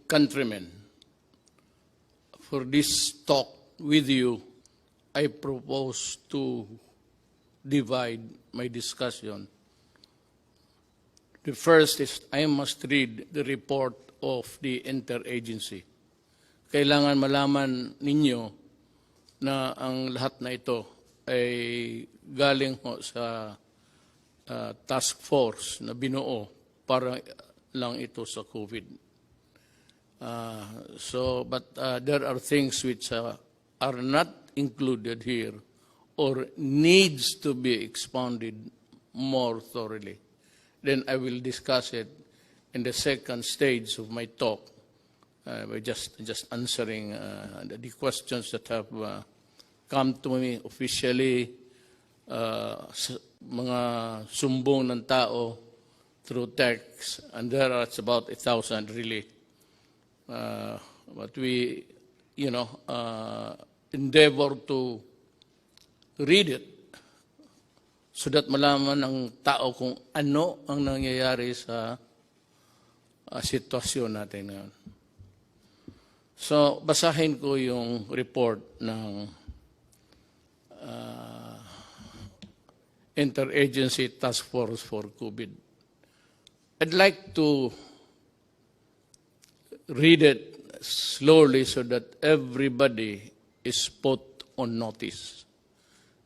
countrymen, for this talk with you, I propose to divide my discussion. The first is I must read the report of the interagency. Kailangan malaman ninyo na ang lahat na ito ay galing ho sa task force na binuo para lang ito sa COVID. But there are things which are not included here or needs to be expounded more thoroughly. Then I will discuss it in the second stage of my talk by just answering the questions that have come to me officially, mga sumbong ng tao through text, and there are about 1,000 really. But we, endeavor to read it so that malaman ng tao kung ano ang nangyayari sa sitwasyon natin ngayon. So, basahin ko yung report ng Interagency Task Force for COVID. I'd like to read it slowly so that everybody is put on notice.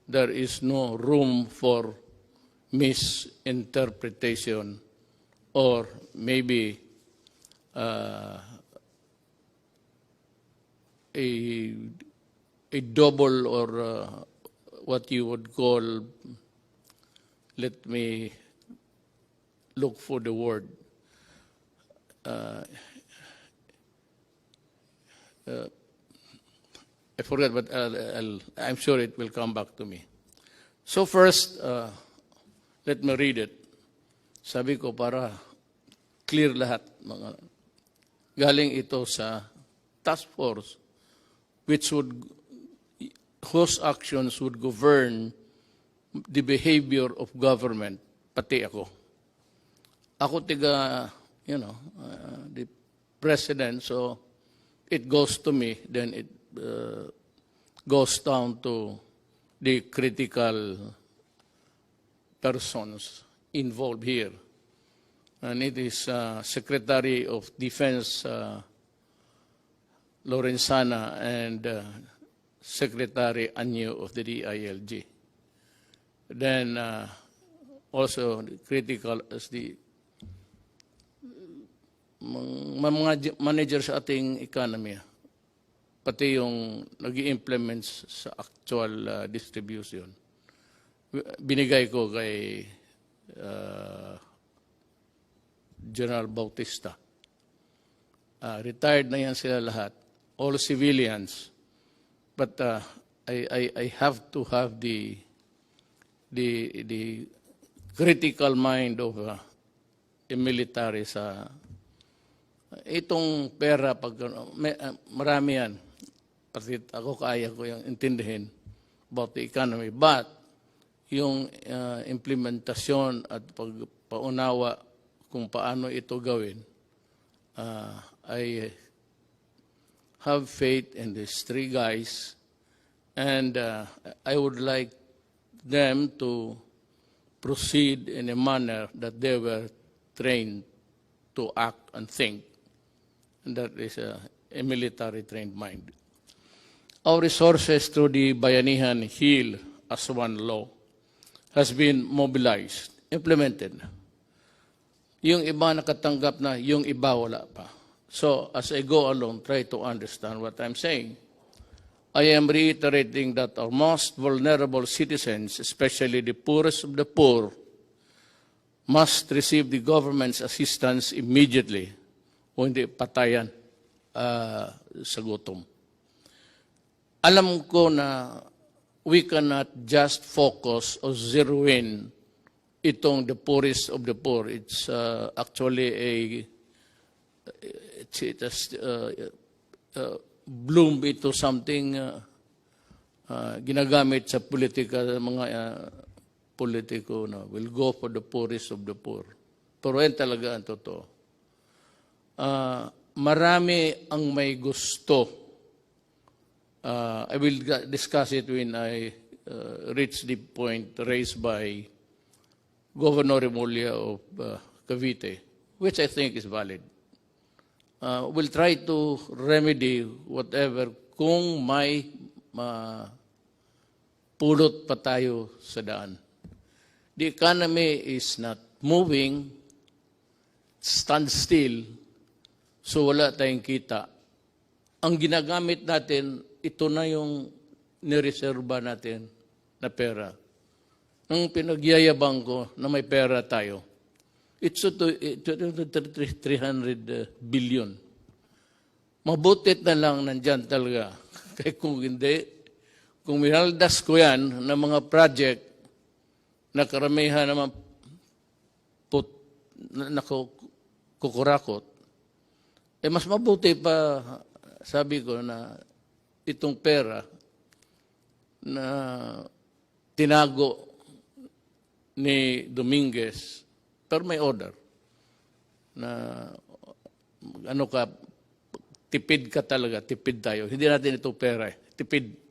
There is no room for misinterpretation or maybe a double or what you would call, let me look for the word, I forget, but I'm sure it will come back to me. So first, let me read it. Sabi ko para clear lahat. Galing ito sa task force whose actions would govern the behavior of government, pati ako. Ako tiga, the president, so it goes to me, then it goes down to the critical persons involved here. And it is Secretary of Defense Lorenzana and Secretary Anyo of the DILG. Then also critical as the mga manager sa ating economy, pati yung nag-i-implement sa actual distribution. Binigay ko kay General Bautista. Retired na yan sila lahat, all civilians. But I have to have the critical mind of a military sa itong pera. Pag marami yan, pati ako kaya ko yung intindihin about the economy. But yung implementasyon at pagpaunawa kung paano ito gawin, I have faith in these three guys, and I would like them to proceed in a manner that they were trained to act and think, and that is a military trained mind. Our resources through the Bayanihan Heal as One Law has been mobilized, implemented. Yung iba nakatanggap na, yung iba wala pa. So, as I go along, try to understand what I'm saying. I am reiterating that our most vulnerable citizens, especially the poorest of the poor, must receive the government's assistance immediately o hindi patayan sa gutom. Alam ko na we cannot just focus or zero in itong the poorest of the poor. It's actually it has bloomed into something ginagamit sa politika, mga politiko na will go for the poorest of the poor. Pero yan talaga ang totoo. marami ang may gusto. I will discuss it when I reach the point raised by Governor Remulla of Cavite, which I think is valid. We'll try to remedy whatever kung may pulot pa tayo sa daan. The economy is not moving, stand still, so wala tayong kita. Ang ginagamit natin, ito na yung nireserba natin na pera. Ang pinagyayabang ko na may pera tayo, it's 300 billion. Mabutit na lang nandyan talaga. Kaya kung hindi, kung minaldas ko yan ng mga project na karamihan naman kukurakot, mas mabuti pa, sabi ko, na itong pera na tinago ni Dominguez, pero may order na ano ka, tipid ka talaga, tipid tayo. Hindi natin ito pera, tipid.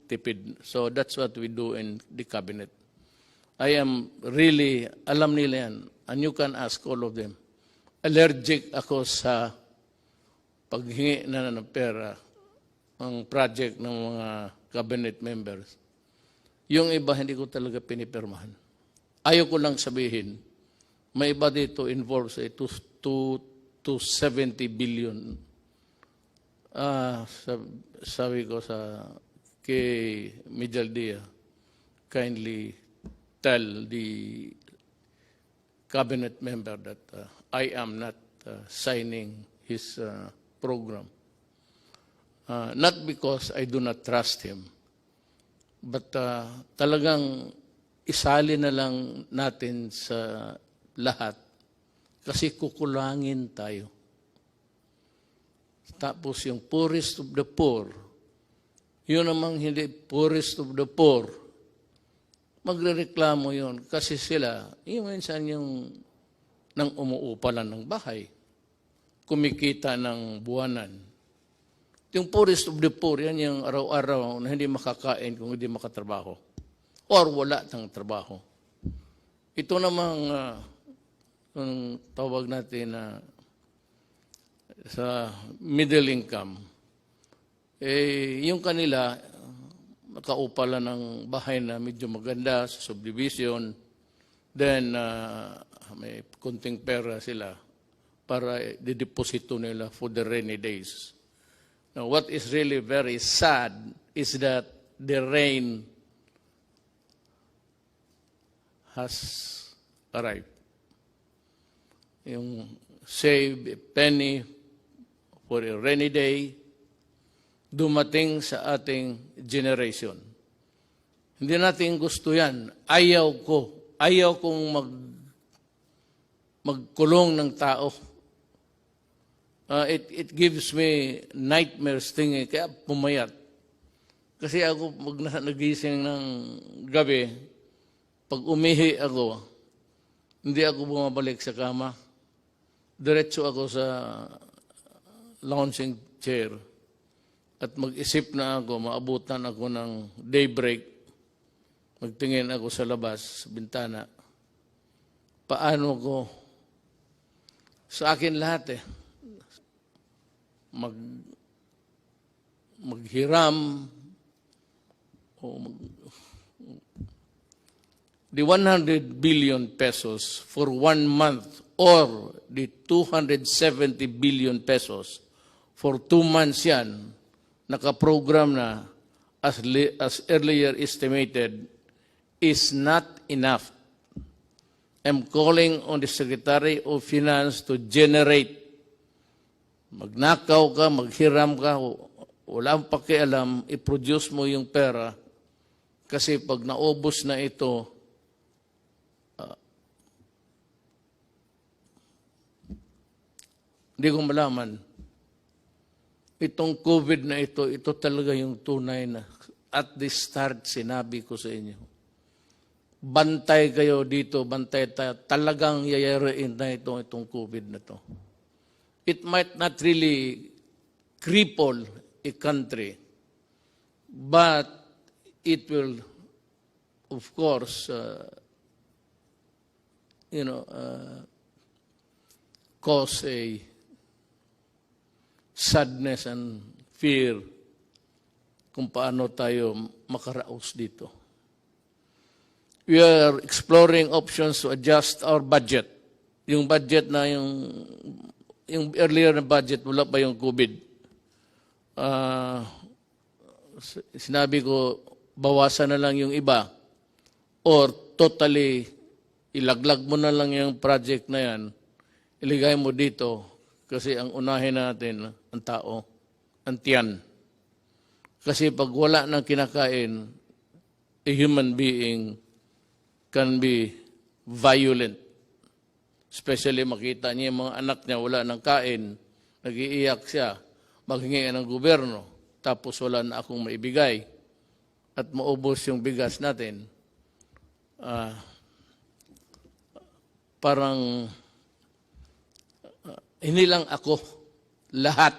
So that's what we do in the cabinet. I am really, alam nila yan, and you can ask all of them. Allergic ako sa paghingi na ng pera ang project ng mga cabinet members. Yung iba, hindi ko talaga pinipirmahan. Ayaw ko lang sabihin, may iba dito involved sa 270 billion. Sabi ko kay Mijaldia, kindly tell the cabinet member that I am not signing his program. Not because I do not trust him, but talagang isali na lang natin sa lahat kasi kukulangin tayo. Tapos yung poorest of the poor, yun namang hindi poorest of the poor, magrereklamo yun kasi sila, yung minsan yung nang umuupa lang ng bahay, kumikita ng buwanan. Yung poorest of the poor, yan yung araw-araw na hindi makakain kung hindi makatrabaho or wala ng trabaho. Ito namang ang tawag natin na sa middle income, yung kanila, nakaupa lang ng bahay na medyo maganda sa subdivision, then may kunting pera sila para dideposito nila for the rainy days. Now, what is really very sad is that the rain has arrived. Yung save a penny for a rainy day, dumating sa ating generation. Hindi natin gusto yan. Ayaw kong magkulong ng tao. It gives me nightmares thinking, kaya pumayat. Kasi ako, pag nagising ng gabi, pag umihi ako, hindi ako bumabalik sa kama. Diretso ako sa lounging chair. At mag-isip na ako, maabutan ako ng daybreak, magtingin ako sa labas, sa bintana. Paano ko? Sa akin lahat maghiram, the 100 billion pesos for 1 month or the 270 billion pesos for 2 months yan, nakaprogram na as earlier estimated is not enough. I'm calling on the Secretary of Finance to generate. Magnakaw ka, maghiram ka, walang pakialam, i-produce mo yung pera kasi pag naubos na ito, hindi ko malaman. Itong COVID na ito talaga yung tunay na at the start sinabi ko sa inyo. Bantay kayo dito, bantay tayo. Talagang yayarain na itong COVID na to. It might not really cripple a country, but it will, of course, cause a sadness and fear kung paano tayo makaraos dito. We are exploring options to adjust our budget. Yung budget na yung earlier na budget, wala pa yung COVID. Sinabi ko, bawasan na lang yung iba or totally ilaglag mo na lang yung project na yan, iligay mo dito kasi ang unahin natin, ang tao, ang tiyan. Kasi pag wala nang kinakain, a human being can be violent. Especially makita niya yung mga anak niya wala nang kain, nag-iiyak siya, maghingi ng gobyerno, tapos wala na akong maibigay at maubos yung bigas natin. Parang hindi lang ako, lahat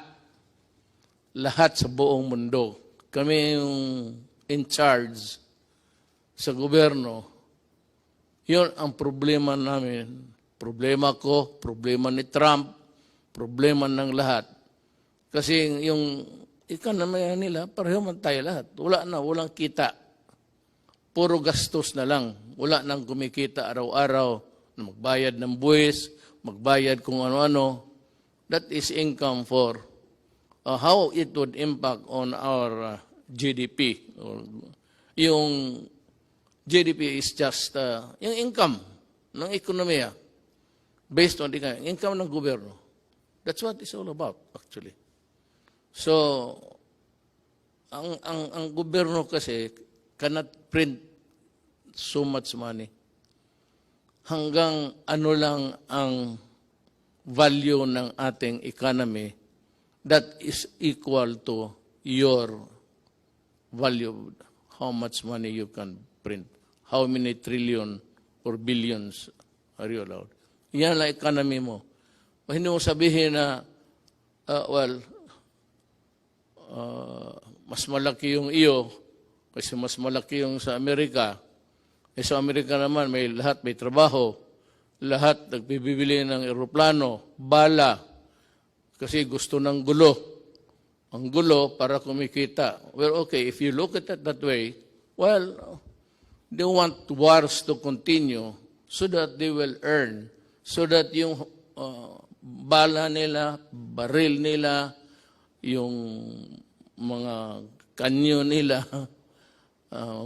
sa buong mundo. Kami yung in charge sa gobyerno. Yun ang problema namin. Problema ko, problema ni Trump, problema ng lahat. Kasi yung economy nila, pareho man tayo lahat. Walang kita. Puro gastos na lang. Wala nang kumikita araw-araw na magbayad ng buwis, magbayad kung ano-ano. That is income for how it would impact on our GDP. Yung GDP is just yung income ng ekonomiya based on the income ng gobyerno. That's what it's all about, actually. So, ang gobyerno kasi cannot print so much money. Hanggang ano lang ang value ng ating economy that is equal to your value, how much money you can print, how many trillion or billions are you allowed. Yan ang economy mo. Hindi mo sabihin na, mas malaki yung iyo kasi mas malaki yung sa Amerika. Sa Amerika naman, may trabaho. Lahat nagbibili ng eroplano, bala, kasi gusto ng gulo. Ang gulo para kumikita. Well, okay, if you look at it that way, well, they want wars to continue so that they will earn, so that yung bala nila, baril nila, yung mga kanyo nila,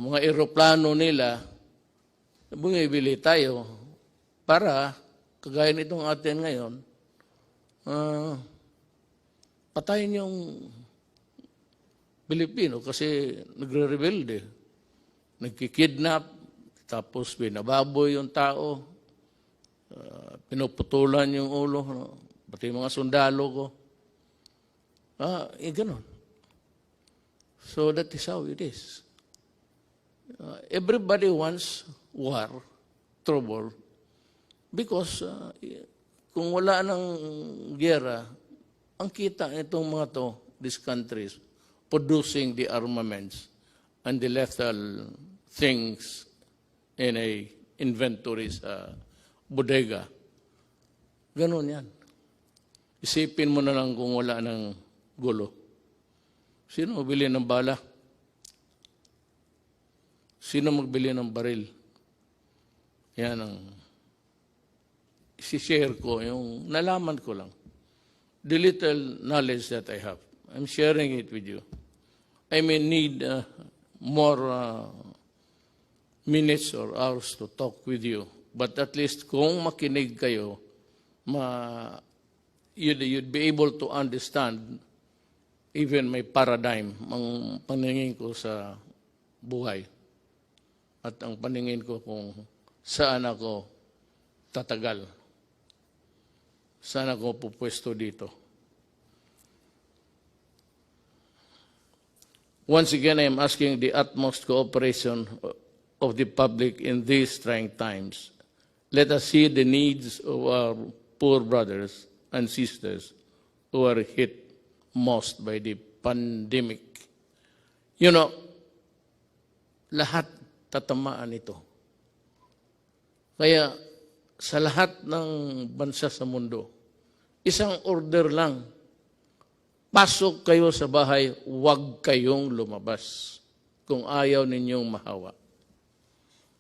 mga eroplano nila, bumibili tayo para, kagaya nitong atin ngayon, patayin yung Pilipino kasi nagre-rebelde. Nagkikidnap, tapos binababoy yung tao, pinuputulan yung ulo, pati mga sundalo ko. Ganon. So that is how it is. Everybody wants war, trouble, because kung wala ng gera, ang kita nitong mga to, these countries, producing the armaments and the lethal things in a inventory sa bodega. Ganon yan. Isipin mo na lang kung wala ng gulo. Sino magbili ng bala? Sino magbili ng baril? Yan ang isi-share ko, yung nalaman ko lang. The little knowledge that I have. I'm sharing it with you. I may need more minutes or hours to talk with you. But at least kung makinig kayo, you'd be able to understand even my paradigm, ang paningin ko sa buhay. At ang paningin ko kung saan ako tatagal. Saan ako pupwesto dito. Once again, I am asking the utmost cooperation of the public in these trying times. Let us see the needs of our poor brothers and sisters who are hit most by the pandemic. You know, lahat tatamaan ito. Kaya sa lahat ng bansa sa mundo, isang order lang, pasok kayo sa bahay, huwag kayong lumabas kung ayaw ninyong mahawa.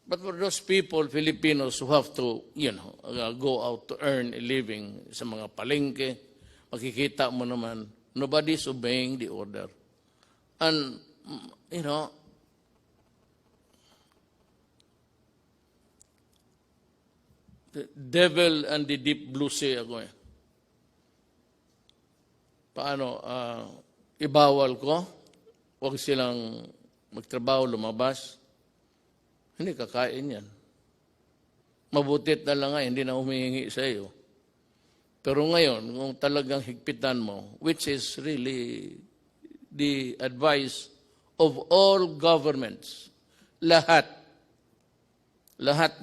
But for those people, Filipinos, who have to, go out to earn a living sa mga palengke, makikita mo naman, nobody's obeying the order. And, the devil and the deep blue sea ako eh. Paano, ibawal ko, huwag silang magtrabaho, lumabas. Hindi kakain yan. Mabutit na lang nga, hindi na humihingi sa iyo. Pero ngayon, kung talagang higpitan mo, which is really the advice of all governments, lahat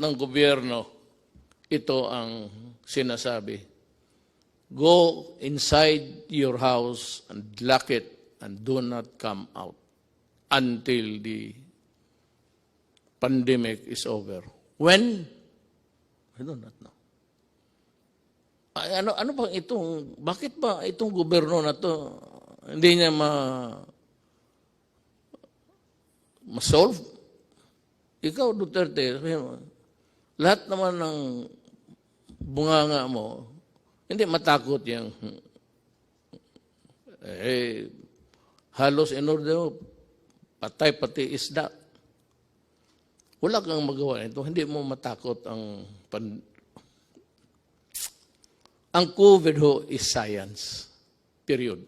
ng gobyerno, ito ang sinasabi. Go inside your house and lock it and do not come out until the pandemic is over. When? I do not know. Ano ba itong, bakit ba itong gobyerno na to hindi niya ma-solve? Ikaw, Duterte, lahat naman ng bunganga mo, hindi matakot yung halos in order patay pati isda. Wala kang magawa nito, hindi mo matakot ang COVID ho is science. Period.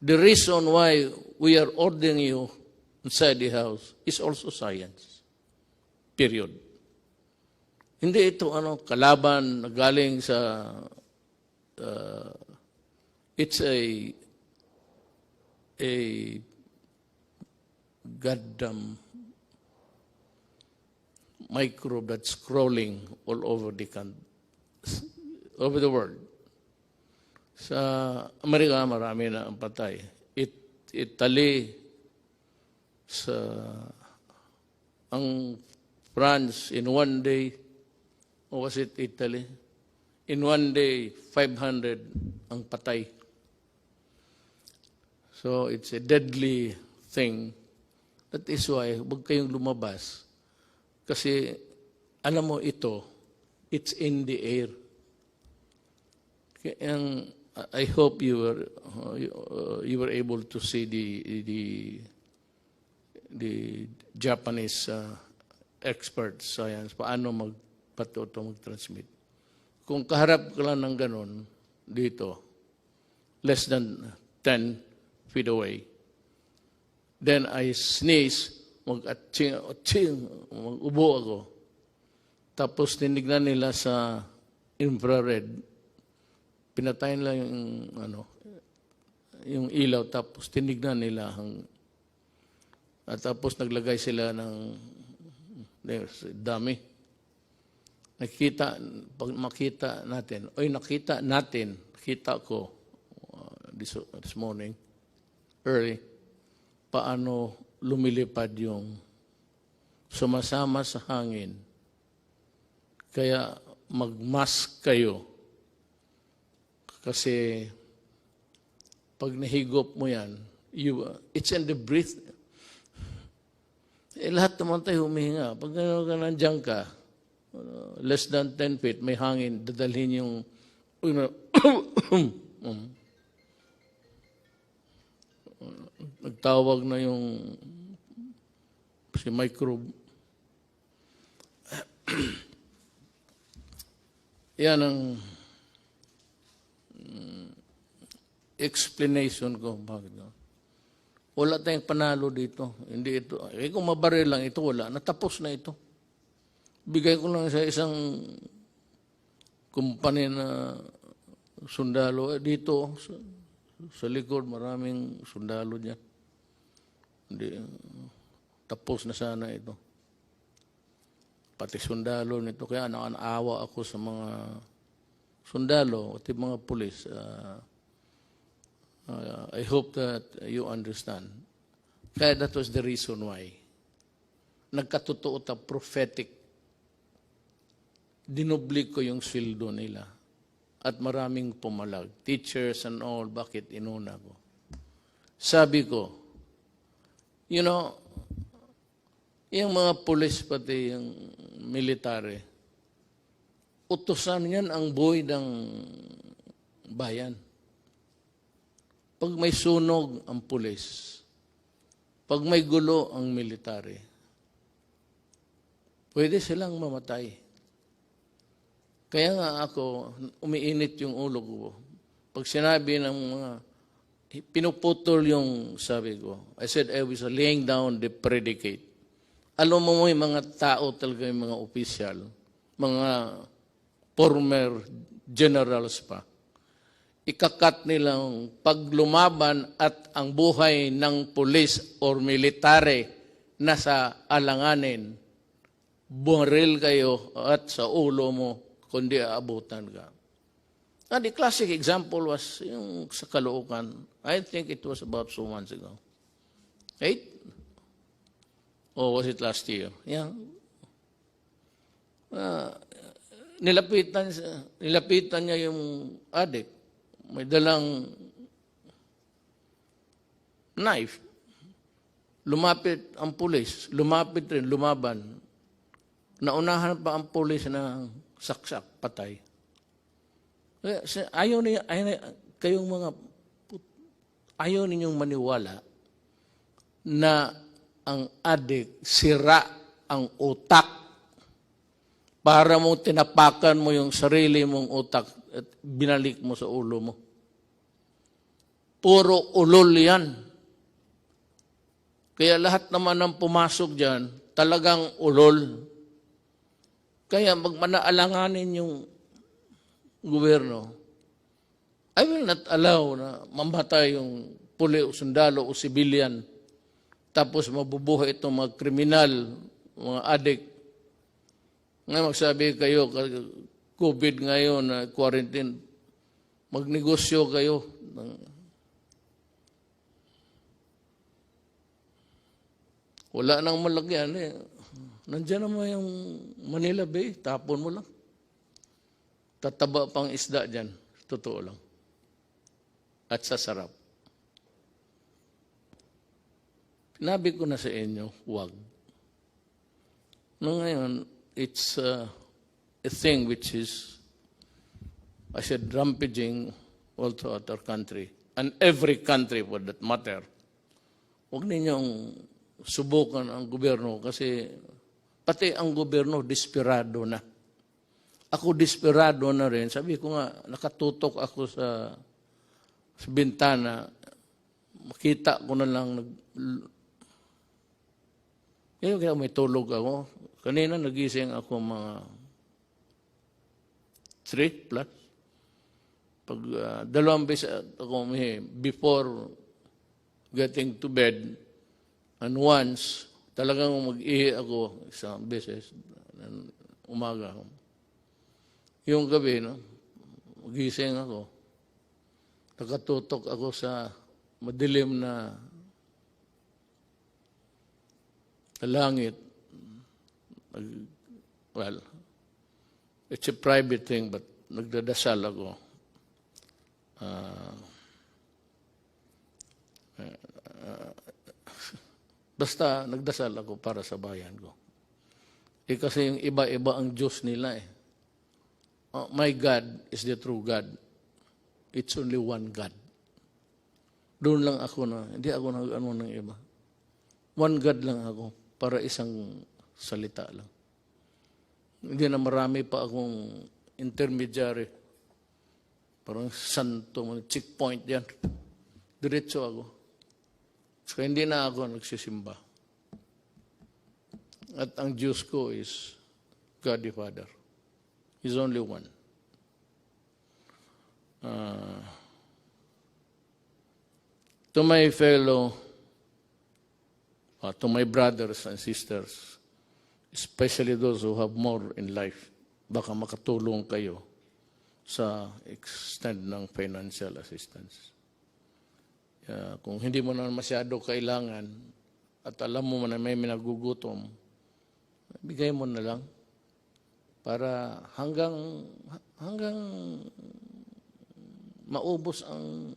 The reason why we are ordering you inside the house is also science. Period. Hindi ito kalaban na galing sa it's a goddamn microbe that's crawling all over the world. Sa Amerika, marami na ang patay. Italy, ang France, in one day, or was it Italy? In one day, 500 ang patay. So it's a deadly thing. That is why, huwag kayong lumabas. Kasi, alam mo ito, it's in the air. And I hope you were able to see the Japanese experts science paano mag-transmit. Kung kaharap ka lang ng ganun dito, less than 10 feet away, then I sneeze, mag-atching, mag-ubo ako. Tapos tinignan nila sa infrared, pinatayin lang yung ilaw, tapos tinignan nila at tapos naglagay sila ng dami. Pag makita natin, nakita ko this morning, early, paano lumilipad yung sumasama sa hangin. Kaya mag-mask kayo. Kasi pag nahigop mo yan, it's in the breath. Lahat naman tayo humihinga. Pag nandiyan ka, less than 10 feet, may hangin, dadalhin yung nagtawag na yung si microbe. Yan ang explanation ko. Bakit? Wala tayong panalo dito. Hindi ito. Kung mabaril lang ito, wala. Natapos na ito. Bigay ko lang sa isang kumpanya na sundalo. Dito, sa likod, maraming sundalo dyan. Hindi, tapos na sana ito. Pati sundalo nito. Kaya nakaawa ako sa mga sundalo at mga pulis. I hope that you understand. Kaya that was the reason why. Nagkatotoo ta prophetic. Dinubli ko yung sweldo nila. At maraming pumalag. Teachers and all, bakit inuna ko? Sabi ko, you know, yung mga pulis pati yung military, utusan yan ang buhay ng bayan. Pag may sunog ang pulis, pag may gulo ang military, pwede silang mamatay. Kaya nga ako, umiinit yung ulo ko. Pag sinabi ng mga, pinuputol yung sabi ko, I said I was laying down the predicate. Alam mo yung mga tao talaga, yung mga opisyal, mga former generals pa, ikakat nilang paglumaban at ang buhay ng pulis or military nasa alanganin, bumaril kayo at sa ulo mo, kundi aabutan ka. And the classic example was yung sa Caloocan. I think it was about 2 months ago. 8? Or was it last year? Yeah. Nilapitan niya yung adik. May dalang knife. Lumapit ang pulis. Lumapit rin, lumaban. Naunahan pa ang pulis na saksak, patay. Ayaw ninyong maniwala na ang adik sira ang utak para mo tinapakan mo yung sarili mong utak at binalik mo sa ulo mo. Puro ulol yan. Kaya lahat naman ng pumasok dyan, talagang ulol. Kaya magmanaalanganin yung gobyerno. I will not allow na mamatay yung puli o sundalo o civilian tapos mabubuhay itong mga kriminal, mga adik. Ngayon magsabi kayo, COVID ngayon, quarantine, magnegosyo kayo. Wala nang malagyan eh. Nandiyan naman yung Manila Bay, tapon mo lang. Tataba pang isda dyan, totoo lang. At sasarap. Sinabi ko na sa inyo, huwag. No, ngayon, it's a thing which is, I said, rampaging all throughout our country. And every country for that matter. Huwag ninyong subukan ang gobyerno kasi pati ang gobyerno desperado na. Ako desperado na rin. Sabi ko nga, nakatutok ako sa bintana. Makita ko na lang kaya may tulog ako. Kanina nagising ako mga 3 plus. Pag 2 beses ako before getting to bed, and once, talagang mag-ihi ako 1 beses, umaga. Yung gabi, no, magising ako. Nakatutok ako sa madilim na langit. Well, it's a private thing, but nagdadasal ako. Basta nagdasal ako para sa bayan ko. Kasi yung iba-iba ang Diyos nila eh. My God is the true God. It's only one God. Doon lang ako na, hindi ako nag-ano ng iba. One God lang ako para isang salita lang. Hindi na marami pa akong intermediary. Parang santo, checkpoint yan. Diretso ako. So hindi na ako nagsisimba. At ang Diyos ko is God the Father. He's only one. To my fellow, to my brothers and sisters, especially those who have more in life, baka makatulong kayo sa extent ng financial assistance. Kung hindi mo na masyado kailangan at alam mo na may minagugutom, bigay mo na lang para hanggang maubos ang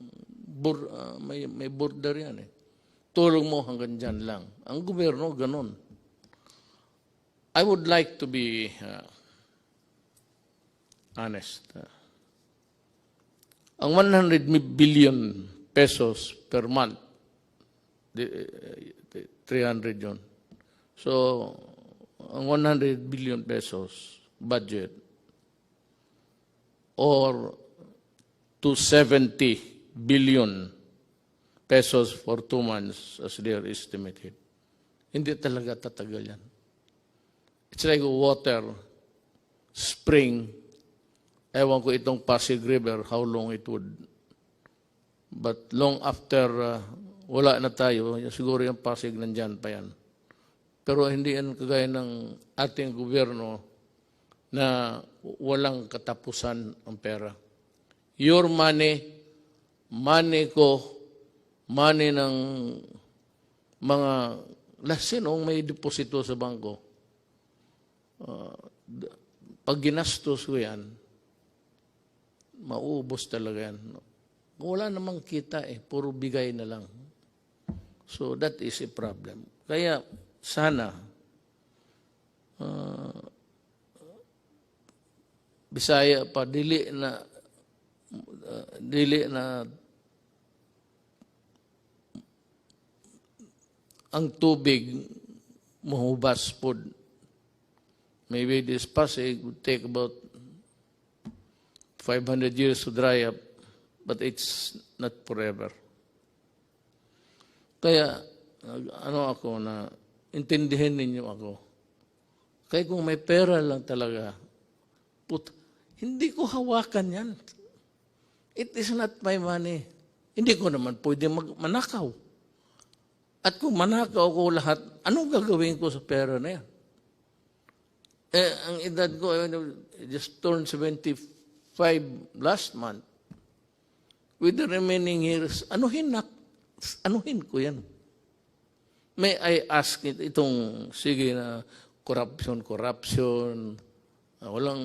may border yan eh. Tulong mo hanggang dyan lang. Ang gobyerno, ganun. I would like to be honest. Ang 100 billion pesos per month, 300 yun. So, ang 100 billion pesos budget or 270 billion pesos for 2 months as they are estimated. Hindi talaga tatagal yan. It's like water, spring. Ewan ko itong Pasig River, how long it would. But long after wala na tayo, siguro yung Pasig nandyan pa yan. Pero hindi yan kagaya ng ating gobyerno na walang katapusan ang pera. Your money, money ko, money ng mga sinong may deposito sa bangko. Pag ginastos ko yan, mauubos talaga yan. Wala namang kita eh, puro bigay na lang. So that is a problem. Kaya sana, Bisaya pa, dili na ang tubig mahubas po. Maybe this Pasig would take about 500 years to dry up, but it's not forever. Kaya, intindihin ninyo ako. Kaya kung may pera lang talaga, hindi ko hawakan yan. It is not my money. Hindi ko naman pwede manakaw. At kung manakaw ko lahat, anong gagawin ko sa pera na yan? Ang edad ko, I just turned 75 last month. With the remaining years, anuhin ko yan. May I ask itong, sige na, corruption, walang,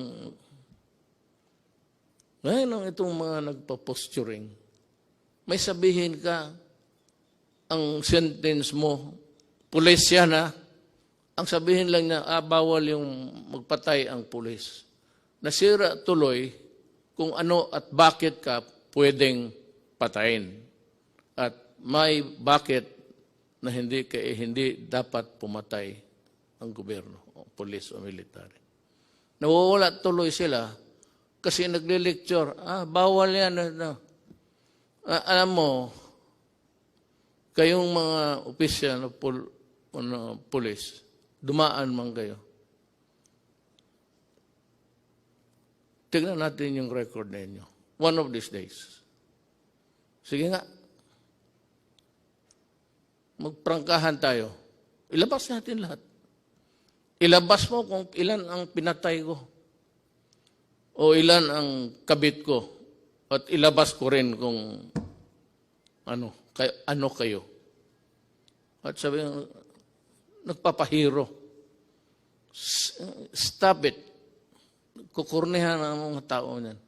ngayon itong mga nagpa-posturing, may sabihin ka, ang sentence mo, pulisya na, ang sabihin lang niya, bawal yung magpatay ang pulis. Nasira tuloy kung ano at bakit ka pwedeng patayin. At may bakit na hindi dapat pumatay ang gobyerno, o pulis o military. Nawawala tuloy sila kasi nagle-lecture, bawal yan. Alam mo, kayong mga opisyal na pulis, dumaan man kayo. Tignan natin yung record ninyo. One of these days. Sige nga. Magprangkahan tayo. Ilabas natin lahat. Ilabas mo kung ilan ang pinatay ko. O ilan ang kabit ko. At ilabas ko rin kung ano kayo. At sabi nagpapahiro. Stop it. Kukurnihan ang mga tao niyan.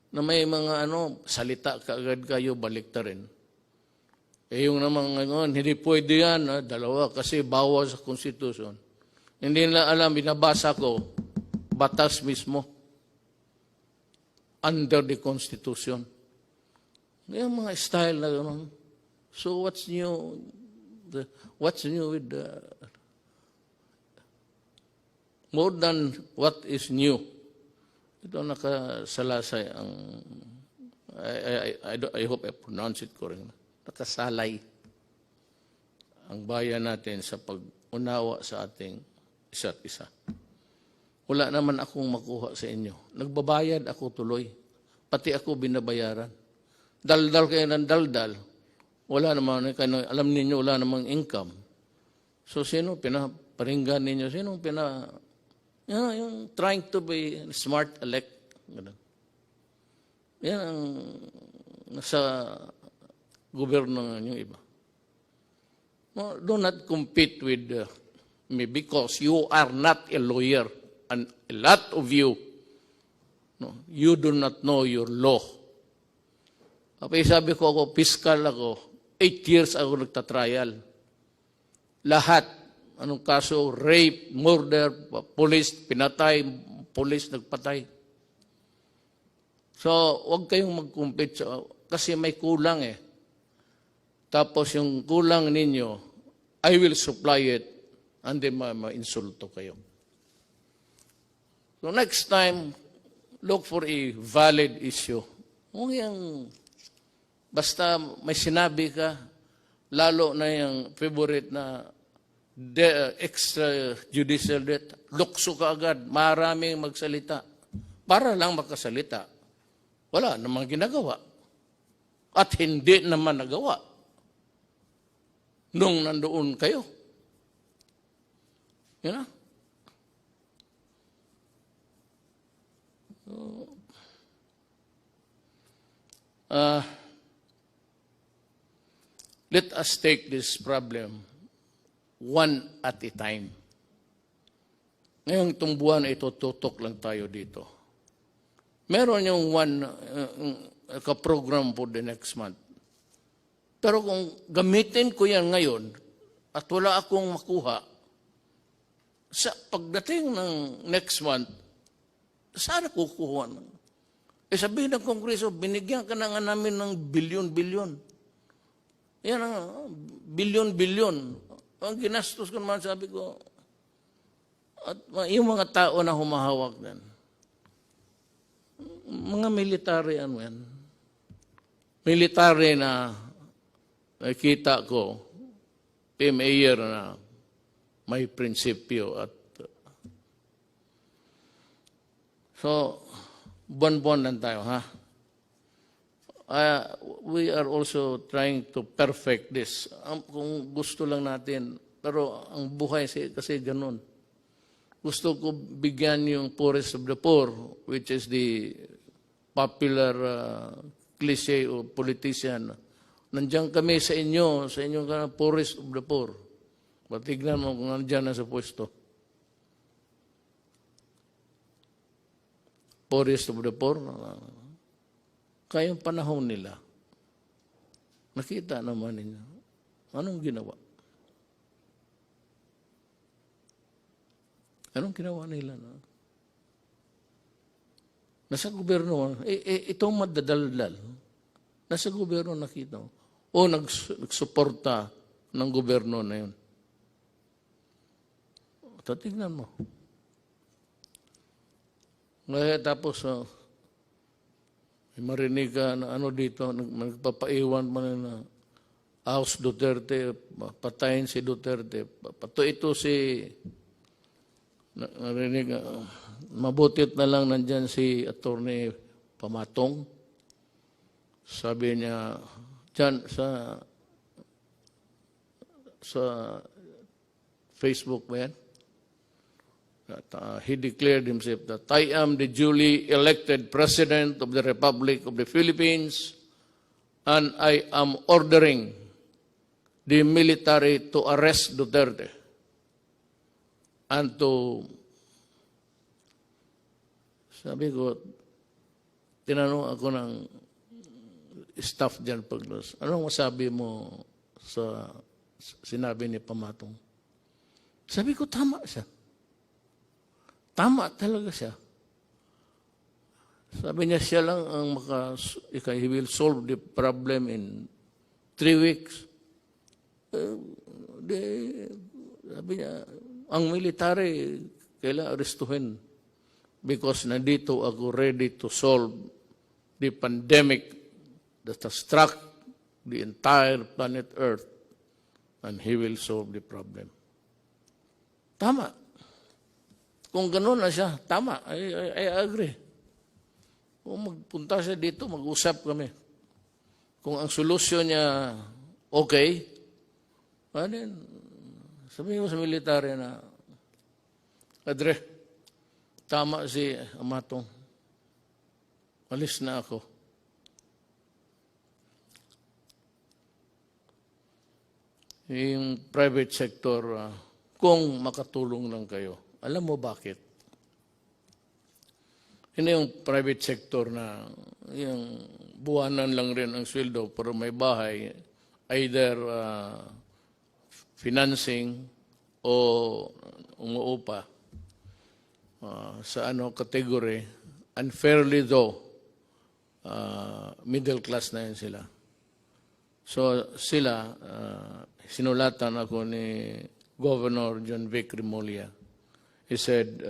Na may mga salita kaagad kayo, balikta rin. Yung namang ngayon, hindi pwede yan, dalawa, kasi bawal sa konstitusyon. Hindi nila alam, binabasa ko, batas mismo. Under the Constitution. Yung mga style na gano'n. So what's new? What's new with more than what is new? Ito nakasalasay ang I hope I pronounce it correctly. Nakasalay ang bayan natin sa pag-unawa sa ating isa't isa. Wala naman akong makuha sa inyo. Nagbabayad ako tuloy. Pati ako binabayaran. Daldal kayo ng daldal. Wala naman, alam ninyo, wala namang income. So, sino pinaparinggan ninyo? Sino yung trying to be smart elect. Yan ang nasa gobyerno ng yung iba. No, do not compete with me because you are not a lawyer and a lot of you, no, you do not know your law. Kapag sabi ko ako, fiscal ako, 8 years ako nagtatrial. Lahat, anong kaso, rape, murder, police, pinatay, police, nagpatay. So, huwag kayong mag-compete kasi may kulang eh. Tapos yung kulang ninyo, I will supply it and then ma-insulto kayo. So next time, look for a valid issue. Kung yung, basta may sinabi ka, lalo na yung favorite na extrajudicial death, lukso ka agad, maraming magsalita. Para lang makasalita. Wala namang ginagawa. At hindi naman nagawa. Nung nandoon kayo. You know? Let us take this problem one at a time. Ngayong itong buwan, ito tutok lang tayo dito. Meron yung one ka-program for the next month. Pero kung gamitin ko yan ngayon at wala akong makuha, sa pagdating ng next month, saan kukuha? Sabihin ng Kongreso, binigyan ka na nga namin ng bilyon-bilyon. Yan ang bilyon-bilyon. Ang ginastos ko naman, sabi ko, at yung mga tao na humahawak din, mga military ano yan. Military na nakita ko, mayor na may prinsipyo at so, buwan-buwan lang tayo, ha? We are also trying to perfect this. Kung gusto lang natin, pero ang buhay kasi ganun. Gusto ko bigyan yung poorest of the poor, which is the popular cliche o politician. Nandiyan kami sa inyo ka poorest of the poor. Patignan mo kung nandiyan na sa pwesto. Poorest of the poor. Kayong panahon nila, nakita naman ninyo. Anong ginawa? Anong ginawa nila? Nasa gobyerno, itong madadaldal, nasa gobyerno nakita mo. O nagsuporta ng gobyerno na yun. Tingnan mo. Ngayon tapos, marinig ka na ano dito, nagpapaiwan man na House Duterte, patayin si Duterte. Pato ito si, narinig, mabutit na lang nandyan si Attorney Pamatong. Sabi niya, dyan sa Facebook ba yan? He declared himself that I am the duly elected President of the Republic of the Philippines and I am ordering the military to arrest Duterte and to, sabi ko, tinanong ako ng staff dyan paglas, anong masabi mo sa sinabi ni Pamatong? Sabi ko, tama siya. Tama talaga siya. Sabi niya, siya lang ang he will solve the problem in 3 weeks. Sabi niya, ang military, kailangan arestuhin because nandito ako ready to solve the pandemic that has struck the entire planet Earth and he will solve the problem. Tama. Kung gano'n na siya, tama. I agree. Kung magpunta siya dito, mag-usap kami. Kung ang solusyon niya okay, then sabihin ko sa military na, Adre, tama si Amatong. Alis na ako. yung private sector, kung makatulong lang kayo. Alam mo bakit? Hindi yung private sector na yung buwanan lang rin ang sweldo pero may bahay, either financing o umuupa sa category. Unfairly though, middle class na yun sila. So sila, sinulatan ako ni Governor John Vic Remulla. He said,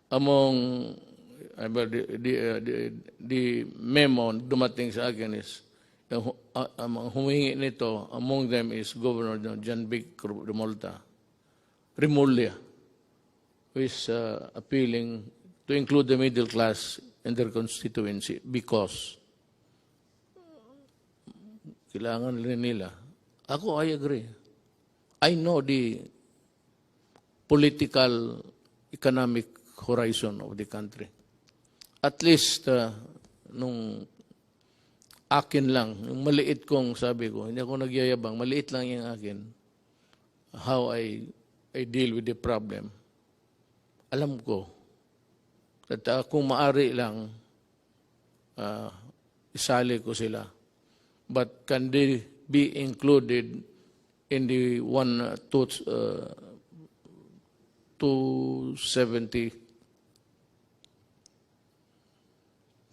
among the memo dumating sa akin is, humingi nito, among them is Governor John Vic Remulla, who is appealing to include the middle class in their constituency because kailangan rin nila. Ako, I agree. I know the political, economic horizon of the country. At least, nung akin lang, yung maliit kong sabi ko, hindi ako nagyayabang, maliit lang yung akin, how I deal with the problem. Alam ko, at kung maari lang, isali ko sila. But can they be included in the 270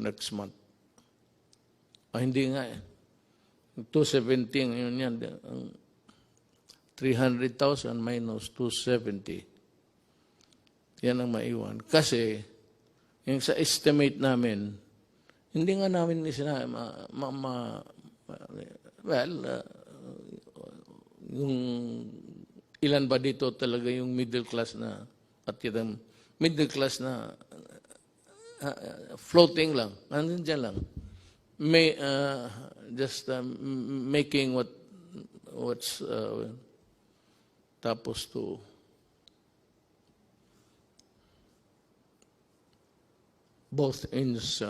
next month? Hindi nga eh. 217, yun yan. 300,000 minus 270. Yan ang maiwan. Kasi, yung sa estimate namin, hindi nga namin yung ilan ba dito talaga yung middle class na at yung middle class na floating lang, andun dyan lang. May, just making what's tapos to both ends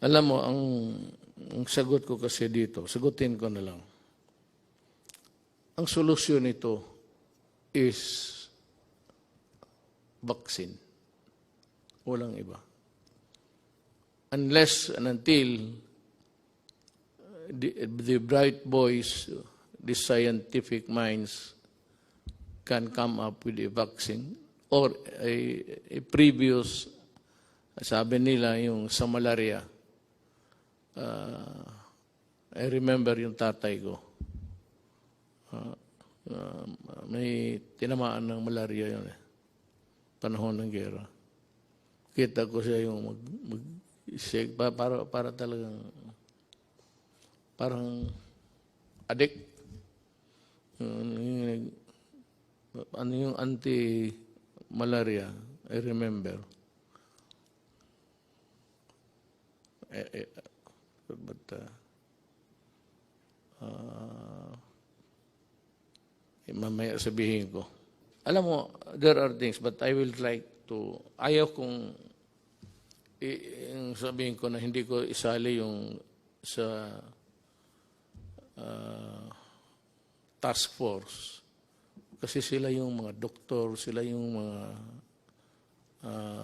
alam mo, ang sagot ko kasi dito, sagutin ko na lang. Ang solusyon nito is vaccine. Walang iba. Unless and until the bright boys, the scientific minds can come up with a vaccine or a previous, sabi nila yung sa malaria. I remember yung tatay ko. May tinamaan ng malaria yun eh. Panahon ng gera. Kita ko siya yung mag-shake para talagang parang addict. Ano yung anti-malaria, I remember. But mamaya sabihin ko. Alam mo, there are things, but I will like to, ayaw kong sabihin ko na hindi ko isali yung sa task force. Kasi sila yung mga doktor, sila yung mga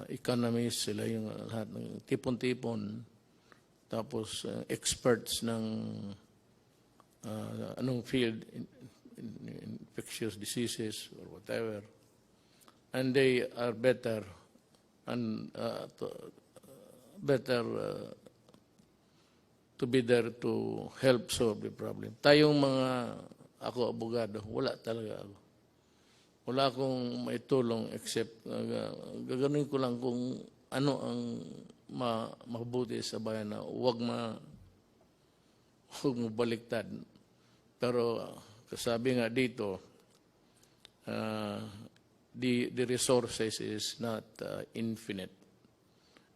economists, sila yung lahat ng tipon-tipon. Tapos experts ng anong field, infectious diseases or whatever. And they are better and to be there to help solve the problem. Tayong ako abogado, wala talaga ako. Wala akong maitulong except gaganuin ko lang kung ano ang mabuti sa bayan na huwag baliktad. Pero sabi nga dito, the resources is not infinite.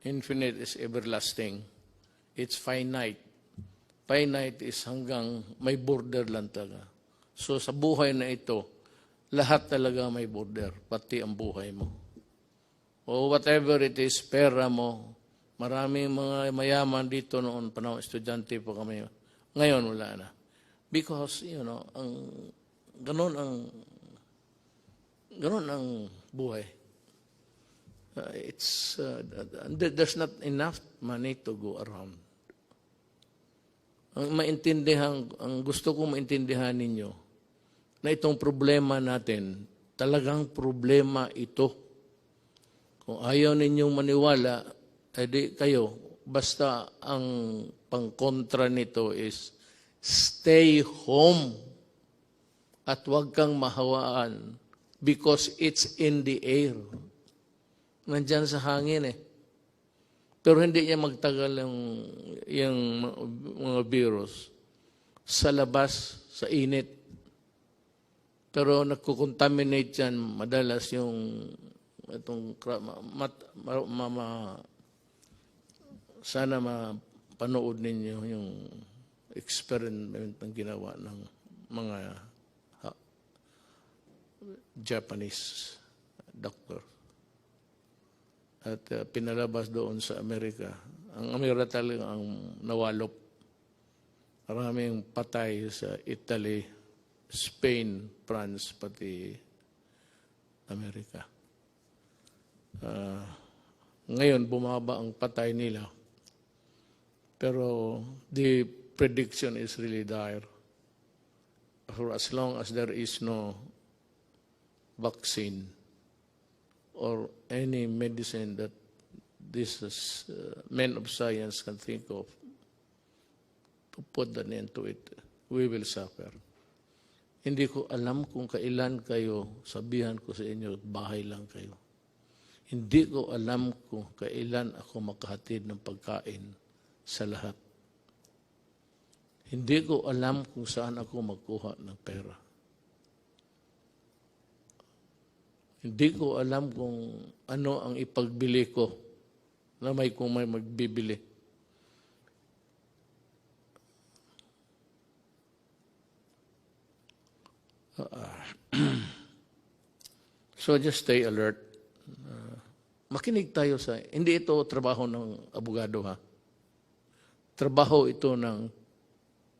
Infinite is everlasting. It's finite. Finite is hanggang may border lang talaga. So sa buhay na ito, lahat talaga may border, pati ang buhay mo. O whatever it is, pera mo, Maraming mga mayaman dito noon, panahon estudyante pa kami. Ngayon, wala na. Because, ganun ang, ganun ang buhay. There's not enough money to go around. Ang gusto kong maintindihan ninyo, na itong problema natin, talagang problema ito. Kung ayaw ninyong maniwala, edi kayo, basta ang pangkontra nito is stay home at huwag kang mahawaan because it's in the air. Nandyan sa hangin eh. Pero hindi niya magtagal yung mga virus sa labas, sa init. Pero nagkukontaminate yan madalas yung itong sana mapanood ninyo yung experiment ng ginawa ng mga Japanese doctor. At pinalabas doon sa Amerika. Ang Amerika talaga ang nawalop. Maraming patay sa Italy, Spain, France, pati Amerika. Ngayon, bumaba ang patay nila. Pero the prediction is really dire. For as long as there is no vaccine or any medicine that these men of science can think of to put an end to it, we will suffer. Hindi ko alam kung kailan kayo, sabihan ko sa inyo, bahay lang kayo. Hindi ko alam kung kailan ako makahatid ng pagkain sa lahat. Hindi ko alam kung saan ako magkuha ng pera. Hindi ko alam kung ano ang ipagbili ko na kung may magbibili. So just stay alert. Makinig tayo sa, hindi ito trabaho ng abogado ha. Trabaho ito ng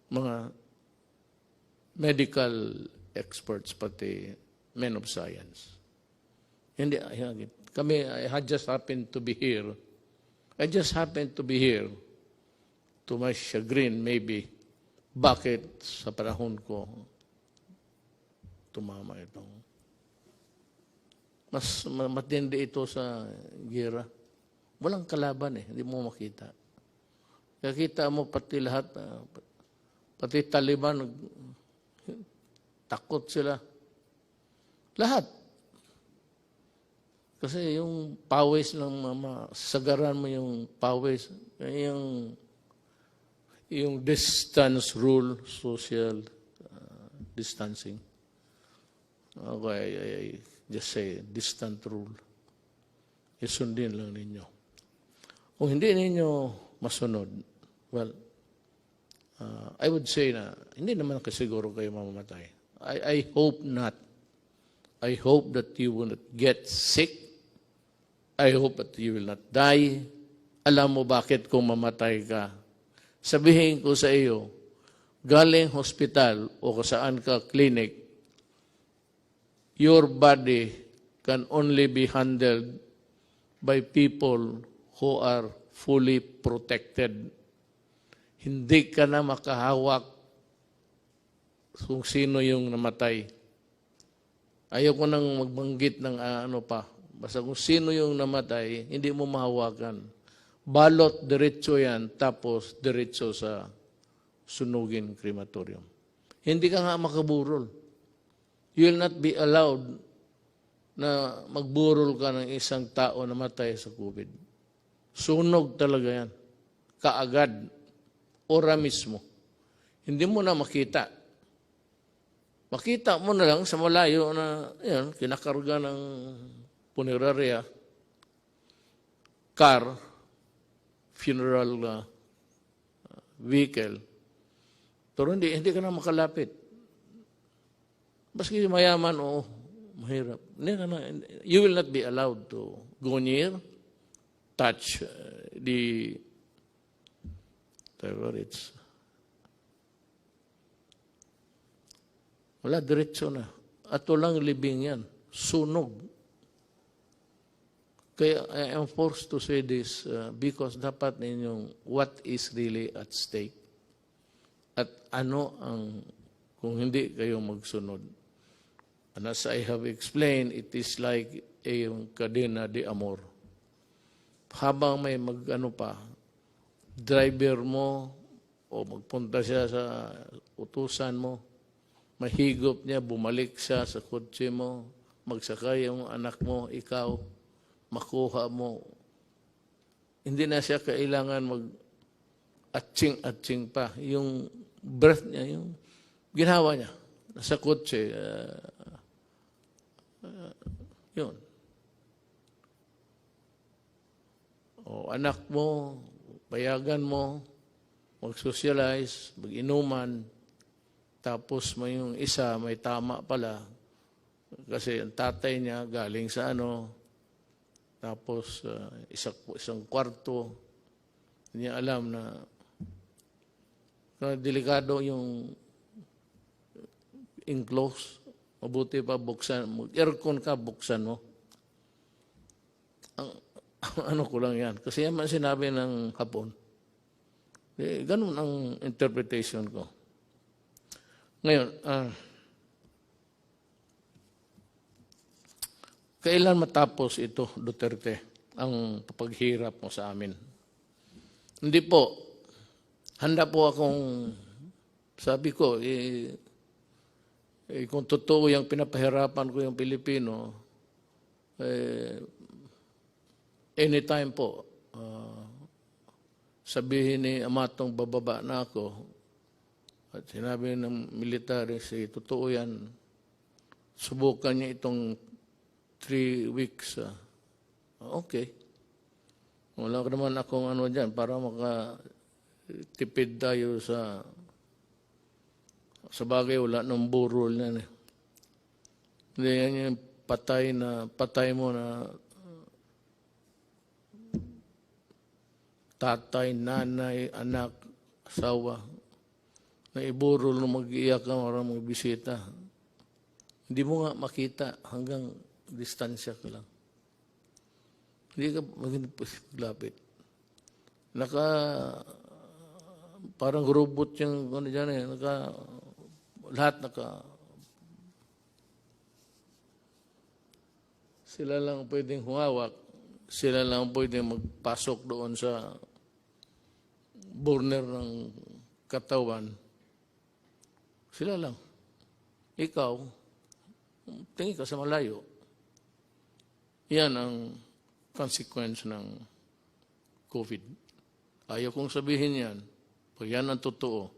mga medical experts pati men of science. Hindi, kami, I just happened to be here. I just happened to be here. To my chagrin, maybe. Bakit sa panahon ko tumama itong mas matindi ito sa gira. Walang kalaban eh. Hindi mo makita. Nakita mo pati lahat, pati Taliban, takot sila. Lahat. Kasi yung pawis ng sagaran mo yung pawis, yung distance rule, social distancing. Okay, I just say, distant rule. Isundin lang ninyo. Kung hindi ninyo masunod, well, I would say na, hindi naman kasiguro kayo mamamatay. I hope not. I hope that you will not get sick. I hope that you will not die. Alam mo bakit kung mamatay ka? Sabihin ko sa iyo, galing hospital o kung saan ka clinic, your body can only be handled by people who are fully protected. Hindi ka na makahawak kung sino yung namatay. Ayoko nang magbanggit ng ano pa. Basta kung sino yung namatay, hindi mo mahawakan. Balot, diretso yan, tapos diretso sa sunugin crematorium. Hindi ka nga makaburol. You will not be allowed na magburol ka ng isang tao na matay sa COVID. Sunog talaga yan. Kaagad. Ora mismo. Hindi mo na makita. Makita mo na lang sa malayo na yan, kinakarga ng funeraria, car, funeral vehicle. Pero hindi ka na makalapit. Baski mayaman o mahirap. You will not be allowed to go near, touch whatever it's, wala, diretso na. At walang libing yan. Sunog. Kaya I am forced to say this because dapat ninyong what is really at stake. At ano ang, kung hindi kayo magsunod. And as I have explained, it is like yung kadena de amor. Habang may driver mo o magpunta siya sa utusan mo, mahigop niya, bumalik siya sa kotse mo, magsakay yung anak mo, ikaw, makuha mo. Hindi na siya kailangan mag-atching pa. Yung breath niya, yung ginawa niya, nasa kotse, yun. O anak mo, payagan mo, mag-socialize, mag-inuman, tapos may yung isa, may tama pala, kasi ang tatay niya galing sa tapos isang kwarto, hindi niya alam na delikado yung enclose, mabuti pa buksan, aircon ka, buksan mo. Ano ko lang yan, kasi yan man sinabi ng Hapon. Ganun ang interpretation ko. Ngayon, kailan matapos ito, Duterte, ang paghirap mo sa amin? Hindi po. Handa po akong, sabi ko, kung totoo yung pinapahirapan ko yung Pilipino, anytime po, sabihin ni Amatong bababa na ako, at sinabi ng military, totoo yan, subukan niya itong 3 weeks. Okay. Wala naman akong dyan para makatipid tayo sa bagay, wala nang burol na. Hindi yan yung patay mo na tatay, nanay, anak, asawa, na iburol na mag-iiyak ka para magbisita. Hindi mo nga makita hanggang distansya ka lang. Hindi ka maglapit. Parang robot yung dyan lahat sila lang pwedeng humawak, sila lang pwedeng magpasok doon sa burner ng katawan. Sila lang. Ikaw, tingin ka sa malayo. Yan ang consequence ng COVID. Ayaw kong sabihin yan. Pag yan ang totoo.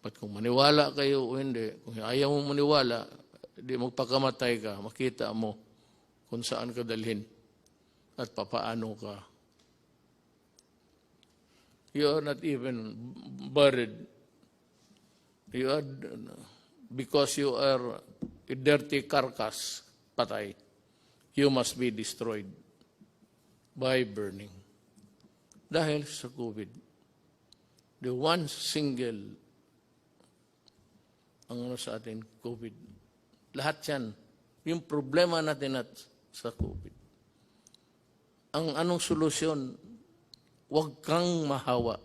At kung maniwala kayo o hindi, kung ayaw mong maniwala, di magpakamatay ka, makita mo kung saan ka dalhin at papaano ka. You are not even buried. Because you are a dirty carcass, patay, you must be destroyed by burning. Dahil sa COVID, the one single sa atin, COVID. Lahat yan. Yung problema natin sa COVID. Anong solusyon? Huwag kang mahawa.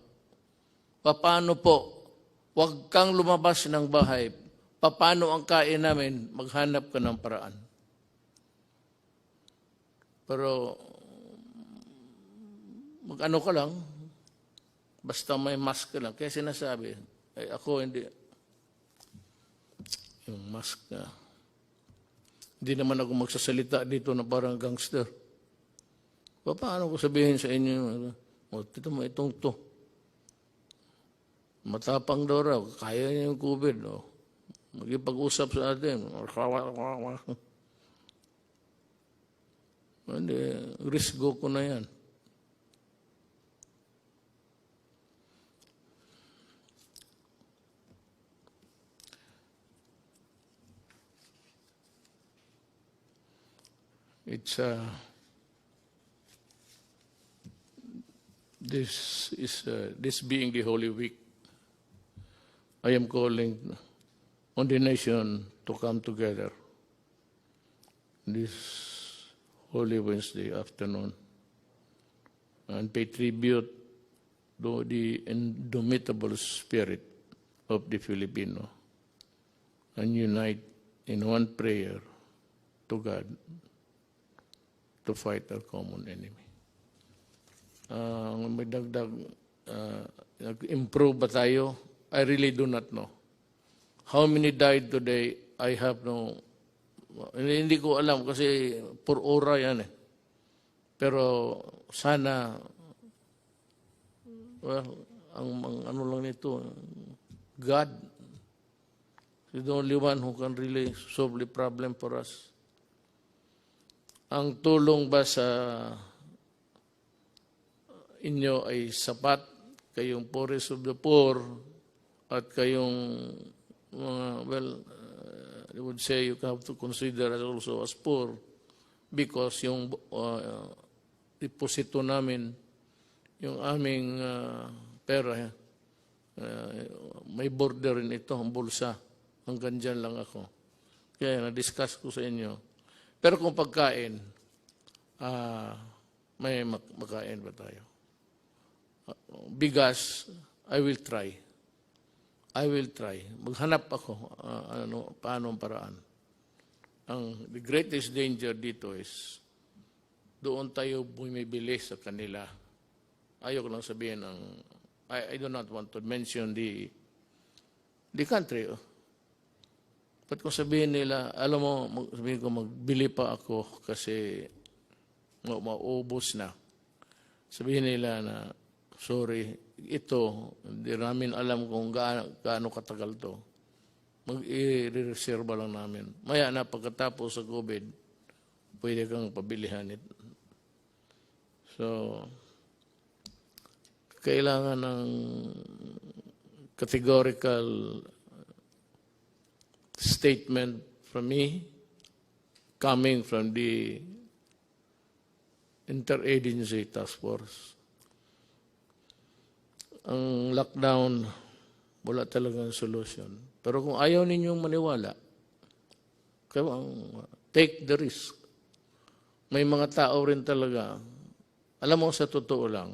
Paano po? Huwag kang lumabas ng bahay. Paano ang kain namin? Maghanap ka ng paraan. Pero, mag-ano ka lang, basta may mask ka lang. Kaya sinasabi, ako hindi, yung mask na, hindi naman ako magsasalita dito na parang gangster. Paano ko sabihin sa inyo, ito mo itong to. Matapang daw raw, kaya niya yung COVID. Magipag-usap sa atin. Hindi, risgo ko na yan. It's this being the Holy Week, I am calling on the nation to come together this Holy Wednesday afternoon and pay tribute to the indomitable spirit of the Filipino and unite in one prayer to God to fight our common enemy. May dagdag, nag-improve ba tayo? I really do not know. How many died today? I have no, hindi ko alam kasi per ora yan eh. Pero sana, well, ang ano lang nito, God is the only one who can really solve the problem for us. Ang tulong ba sa inyo ay sapat, kayong poorest of the poor, at kayong well, I would say you have to consider us also as poor because yung deposito namin, yung aming pera, may border rin ito, ang bulsa. Hanggang dyan lang ako. Kaya na-discuss ko sa inyo. Pero kung pagkain, may makain ba tayo? Bigas, I will try. I will try. Maghanap ako paano ang paraan. The greatest danger dito is doon tayo bumibili sa kanila. Ayoko lang sabihin I do not want to mention the country. But kung sabihin nila, alam mo, sabihin ko magbili pa ako kasi maubos na. Sabihin nila na, sorry, ito, hindi namin alam kung gaano katagal to. Mag-i-reserva lang namin. Maya na, pagkatapos sa COVID, pwede kang pabilihan ito. So, kailangan ng categorical statement from me, coming from the Interagency Task Force. Ang lockdown, wala talagang solution. Pero kung ayaw ninyong maniwala, take the risk. May mga tao rin talaga, alam mo sa totoo lang,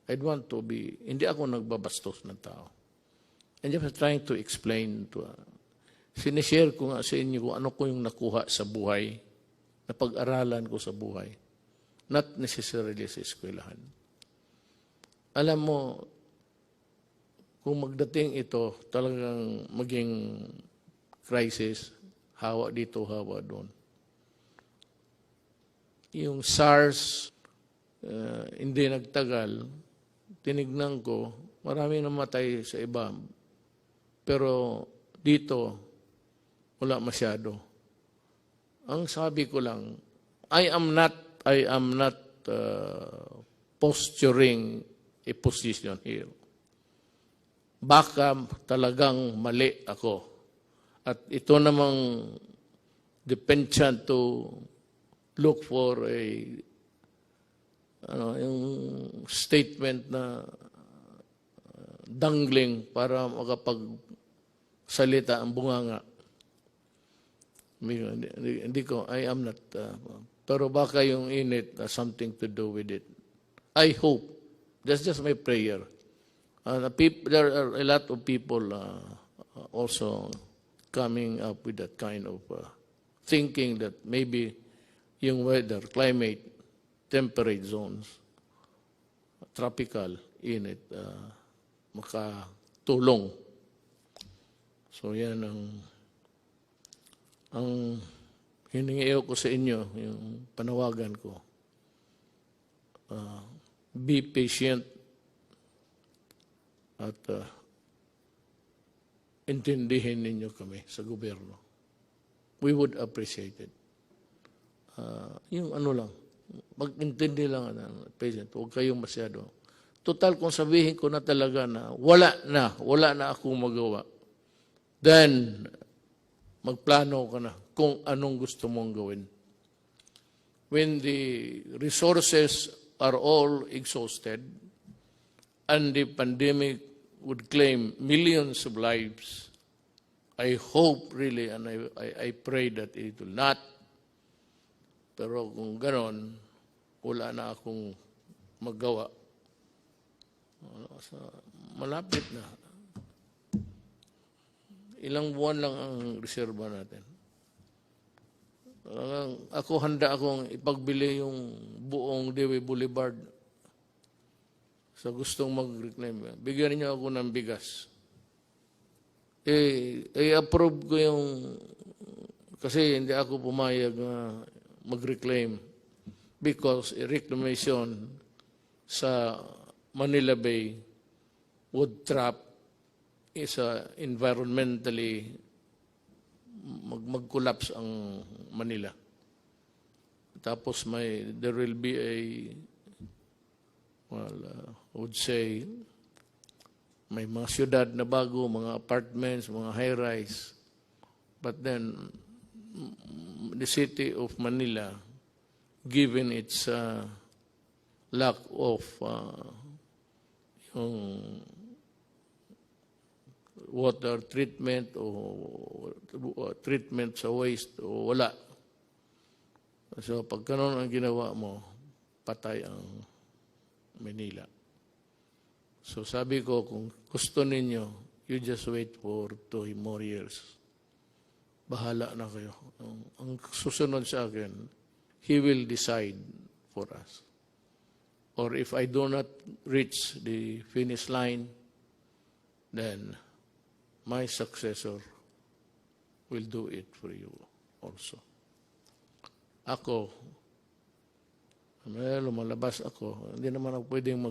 I'd want to be, hindi ako nagbabastos ng tao. And just trying to explain to, sinishare ko nga sa inyo kung ano ko yung nakuha sa buhay, na pag-aralan ko sa buhay. Not necessarily sa eskwelahan. Alam mo, kung magdating ito, talagang maging crisis, hawa dito, hawa doon. Yung SARS, hindi nagtagal, tinignan ko, maraming namatay sa iba. Pero dito, wala masyado. Ang sabi ko lang, I am not posturing a position here. Baka talagang mali ako. At ito namang dependent to look for a yung statement na dangling para makapagsalita ang bunganga. Hindi ko, I am not, pero baka yung init something to do with it. I hope, that's just my prayer. There are a lot of people also coming up with that kind of thinking that maybe yung weather, climate, temperate zones, tropical, init, makatulong. So yan ang hiningiyo ko sa inyo, yung panawagan ko. Be patient at intindihin ninyo kami sa gobyerno. We would appreciate it. Yung ano lang, mag-intindi lang, patient, huwag kayong masyado. Total, kung sabihin ko na talaga na wala na akong magawa, then magplano ka na kung anong gusto mong gawin. When the resources are all exhausted, and the pandemic would claim millions of lives. I hope really, and I pray that it will not. Pero kung ganon, wala na akong magawa. Malapit na. Ilang buwan lang ang reserba natin. Ako handa akong ipagbili yung buong Dewey Boulevard sa gustong mag-reclaim. Bigyan niyo ako ng bigas. I-approve ko yung, kasi hindi ako pumayag na mag-reclaim because reclamation sa Manila Bay would trap is environmentally mag-collapse ang Manila. Tapos there will be I would say, may mga syudad na bago, mga apartments, mga high-rise. But then, the city of Manila, given its lack of yung water treatment o treatment sa waste o wala. So, pag ganun ang ginawa mo, patay ang Manila. So sabi ko, kung gusto ninyo, you just wait for 2 more years. Bahala na kayo. Ang susunod sa akin, He will decide for us. Or if I do not reach the finish line, then my successor will do it for you also. Ako, lumalabas ako, hindi naman ako pwedeng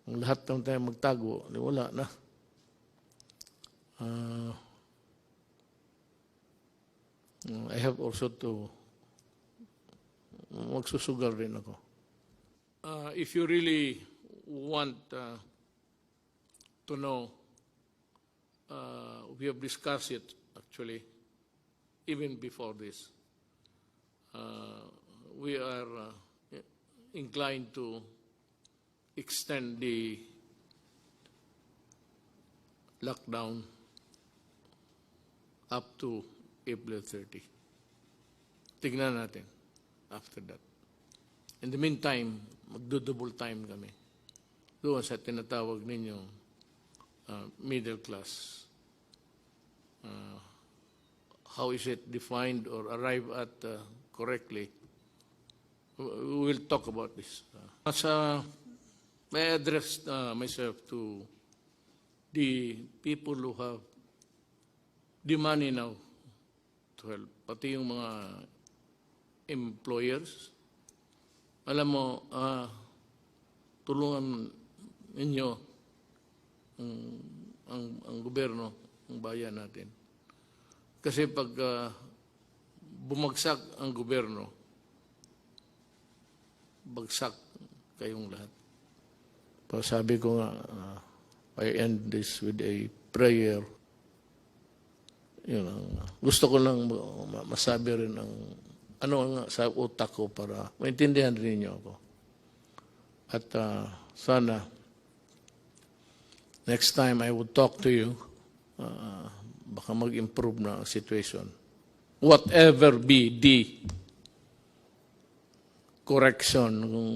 ang lahat ng tayo magtago, wala na. I have also to magsusugal rin ako. If you really want to know, we have discussed it actually, even before this. We are inclined to extend the lockdown up to April 30. Tignan natin after that. In the meantime, magdo-double time kami. Doon sa tinatawag ninyong middle class. How is it defined or arrived at correctly? We will talk about this. I address myself to the people who have the money now to help. Pati yung mga employers. Alam mo, tulungan ninyo ang gobyerno, ang bayan natin. Kasi pag bumagsak ang gobyerno, bagsak kayong lahat. Sabi ko nga, I end this with a prayer. Gusto ko lang masabi rin ano nga sa utak ko para maintindihan rin niyo ako. At sana, next time I would talk to you, baka mag-improve na ang situation. Whatever be the correction, kung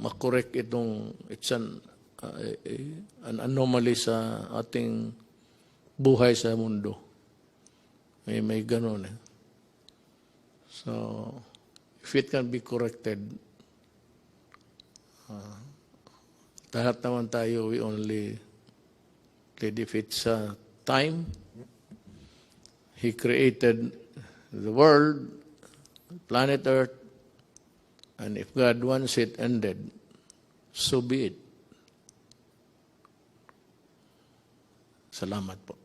makorek itong, it's an anomaly sa ating buhay sa mundo. May ganun eh. So, if it can be corrected, lahat naman tayo, we only did if it's time. He created the world, planet Earth, and if God wants it ended, so be it. Salamat po.